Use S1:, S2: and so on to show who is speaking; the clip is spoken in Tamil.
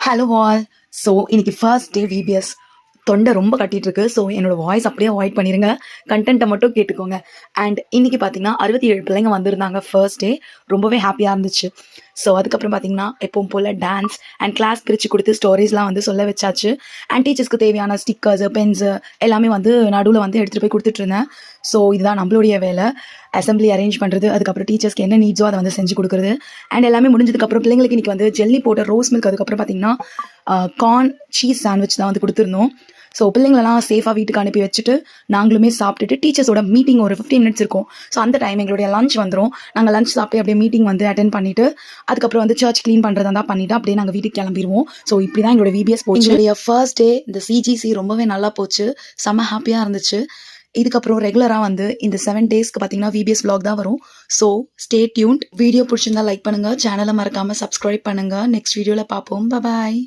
S1: Hello all. ஸோ இன்னைக்கு ஃபர்ஸ்ட் டே விபிஎஸ். தொண்டை ரொம்ப கட்டிட்டு இருக்கு. ஸோ என்னோட வாய்ஸ் அப்படியே அவாய்ட் பண்ணிடுங்க, கண்டென்ட்டை மட்டும் கேட்டுக்கோங்க. அண்ட் இன்னைக்கு பார்த்தீங்கன்னா 67 பிள்ளைங்க வந்திருந்தாங்க ஃபர்ஸ்ட் டே. ரொம்பவே ஹாப்பியாக இருந்துச்சு. ஸோ அதுக்கப்புறம் பார்த்தீங்கன்னா எப்பவும் போல் டான்ஸ் அண்ட் கிளாஸ் பிரித்து கொடுத்து ஸ்டோரிஸ்லாம் வந்து சொல்ல வச்சாச்சு. அண்ட் டீச்சர்ஸ்க்கு தேவையான ஸ்டிக்கர்ஸு பென்ஸு எல்லாமே வந்து நடுவில் வந்து எடுத்துகிட்டு போய் கொடுத்துட்ருந்தேன். ஸோ இதுதான் நம்மளுடைய வேலை, அசம்பிளி அரேஞ்ச் பண்ணுறது, அதுக்கப்புறம் டீச்சர்ஸ்க்கு என்ன நீட்ஸோ அதை வந்து செஞ்சு கொடுக்குறது. அண்ட் எல்லாமே முடிஞ்சதுக்கப்புறம் பிள்ளைங்களுக்கு இன்றைக்கி வந்து ஜெல்லி போட்ட ரோஸ் மில்க், அதுக்கப்புறம் பார்த்தீங்கன்னா கார்ன் சீஸ் சாண்ட்விச் தான் வந்து கொடுத்துருந்தோம். ஸோ பிள்ளைங்களெல்லாம் சேஃபாக வீட்டுக்கு அனுப்பி வச்சுட்டு நாங்களுமே சாப்பிட்டுட்டு டீச்சர்ஸோட மீட்டிங் ஒரு 15 மினிட்ஸ் இருக்கும். ஸோ அந்த டைம் எங்களுடைய லஞ்ச் வந்துடும். நாங்கள் லஞ்ச் சாப்பிட்டு அப்படியே மீட்டிங் வந்து அட்டென்ட் பண்ணிவிட்டு அதுக்கப்புறம் வந்து சர்ச் க்ளீன் பண்ணுறதா தான் பண்ணிவிட்டு அப்படியே நாங்கள் வீட்டுக்கு கிளம்பிடுவோம். ஸோ இப்படி தான் எங்களோட விபிஎஸ் போச்சு. எங்களுடைய ஃபர்ஸ்ட் டே இந்த சிஜிசி ரொம்பவே நல்லா போச்சு, செம்ம ஹாப்பியாக இருந்துச்சு. இதுக்கப்புறம் ரெகுலராக வந்து இந்த 7 டேஸ்க்கு பார்த்தீங்கன்னா விபிஎஸ் vlog தான் வரும். So stay tuned. வீடியோ பிடிச்சிருந்தா லைக் பண்ணுங்கள், சேனலை மறக்காமல் சப்ஸ்கிரைப் பண்ணுங்கள். நெக்ஸ்ட் வீடியோவில் பார்ப்போம். பாய்.